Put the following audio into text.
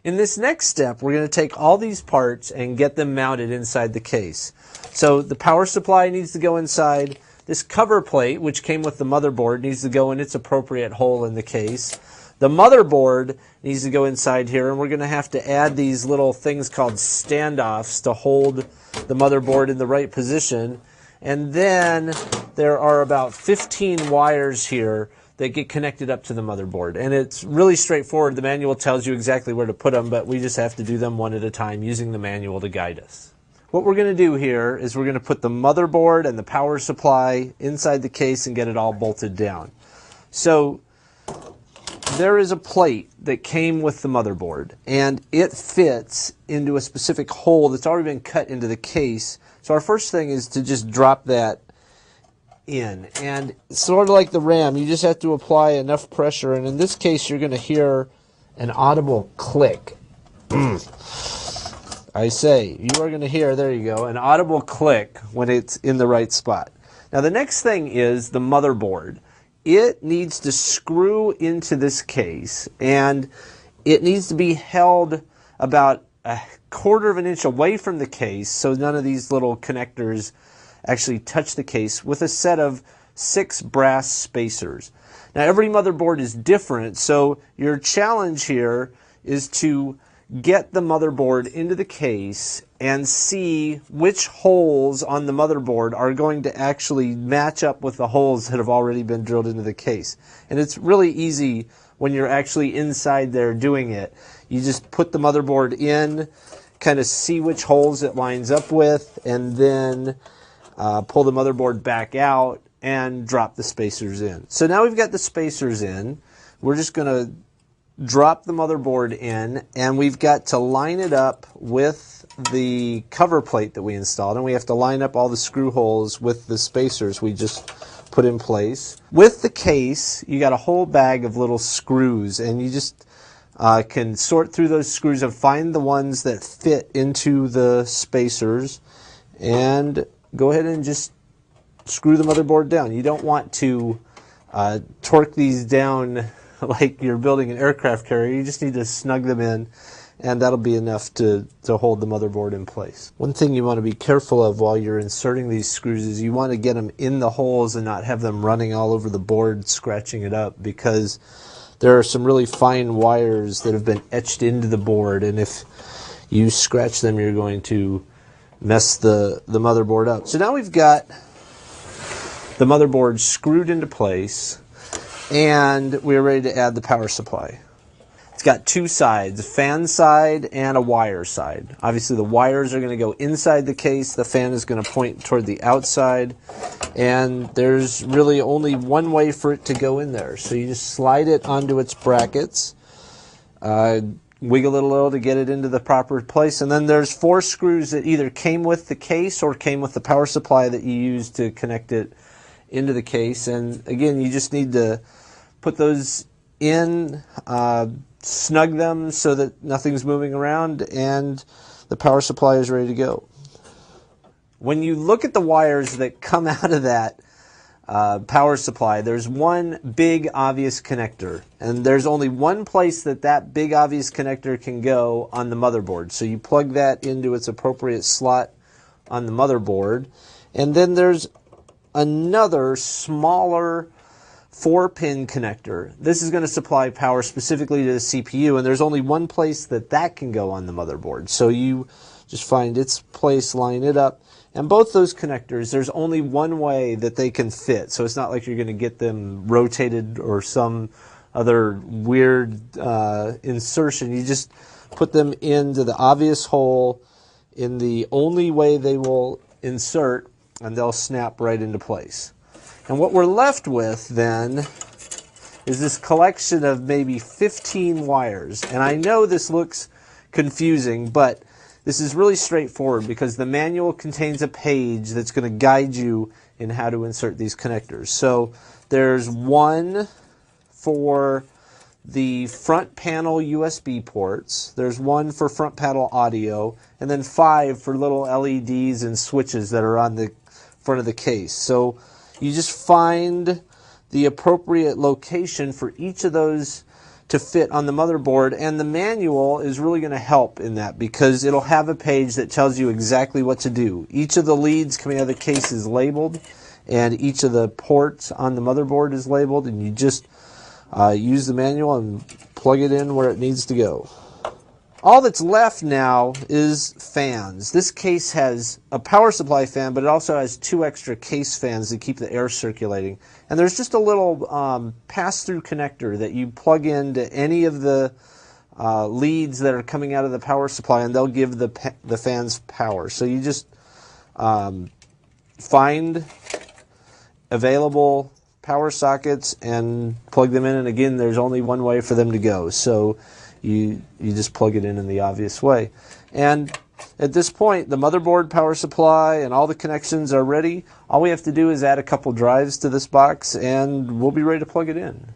In this next step, we're going to take all these parts and get them mounted inside the case. So the power supply needs to go inside. This cover plate, which came with the motherboard, needs to go in its appropriate hole in the case. The motherboard needs to go inside here, and we're going to have to add these little things called standoffs to hold the motherboard in the right position. And then there are about 15 wires here that get connected up to the motherboard. And it's really straightforward. The manual tells you exactly where to put them, but we just have to do them one at a time using the manual to guide us. What we're going to do here is we're going to put the motherboard and the power supply inside the case and get it all bolted down. So there is a plate that came with the motherboard, and it fits into a specific hole that's already been cut into the case. So our first thing is to just drop that in. And sort of like the RAM, you just have to apply enough pressure, and in this case you're going to hear an audible click. I say, you are going to hear, there you go, an audible click when it's in the right spot. Now the next thing is the motherboard. It needs to screw into this case, and it needs to be held about a quarter of an inch away from the case so none of these little connectors actually touch the case, with a set of 6 brass spacers. Now every motherboard is different, so your challenge here is to get the motherboard into the case and see which holes on the motherboard are going to actually match up with the holes that have already been drilled into the case. And it's really easy when you're actually inside there doing it. You just put the motherboard in, kind of see which holes it lines up with, and then pull the motherboard back out and drop the spacers in. So now we've got the spacers in. We're just going to drop the motherboard in, and we've got to line it up with the cover plate that we installed, and we have to line up all the screw holes with the spacers we just put in place. With the case, you got a whole bag of little screws, and you just can sort through those screws and find the ones that fit into the spacers, and go ahead and just screw the motherboard down. You don't want to torque these down like you're building an aircraft carrier. You just need to snug them in, and that'll be enough to hold the motherboard in place. One thing you want to be careful of while you're inserting these screws is you want to get them in the holes and not have them running all over the board scratching it up, because there are some really fine wires that have been etched into the board, and if you scratch them you're going to mess the motherboard up. So now we've got the motherboard screwed into place, and we're ready to add the power supply. It's got 2 sides, a fan side and a wire side. Obviously the wires are going to go inside the case, the fan is going to point toward the outside, and there's really only one way for it to go in there. So you just slide it onto its brackets, wiggle it a little to get it into the proper place, and then there's 4 screws that either came with the case or came with the power supply that you use to connect it into the case. And again, you just need to put those in, snug them so that nothing's moving around, and the power supply is ready to go. When you look at the wires that come out of that power supply, there's one big obvious connector, and there's only one place that big obvious connector can go on the motherboard. So you plug that into its appropriate slot on the motherboard, and then there's another smaller 4-pin connector. This is going to supply power specifically to the CPU, and there's only one place that can go on the motherboard. So you just find its place, line it up, and both those connectors, there's only one way that they can fit. So it's not like you're going to get them rotated or some other weird insertion. You just put them into the obvious hole in the only way they will insert, and they'll snap right into place. And what we're left with then is this collection of maybe 15 wires. And I know this looks confusing, but this is really straightforward because the manual contains a page that's going to guide you in how to insert these connectors. So there's one for the front panel USB ports, there's one for front panel audio, and then 5 for little LEDs and switches that are on the front of the case. So you just find the appropriate location for each of those to fit on the motherboard, and the manual is really going to help in that because it'll have a page that tells you exactly what to do. Each of the leads coming out of the case is labeled, and each of the ports on the motherboard is labeled, and you just use the manual and plug it in where it needs to go. All that's left now is fans. This case has a power supply fan, but it also has 2 extra case fans to keep the air circulating. And there's just a little pass-through connector that you plug into any of the leads that are coming out of the power supply, and they'll give the fans power. So you just find available power sockets and plug them in, and again, there's only one way for them to go. So you just plug it in the obvious way. And at this point, the motherboard, power supply, and all the connections are ready. All we have to do is add a couple drives to this box, and we'll be ready to plug it in.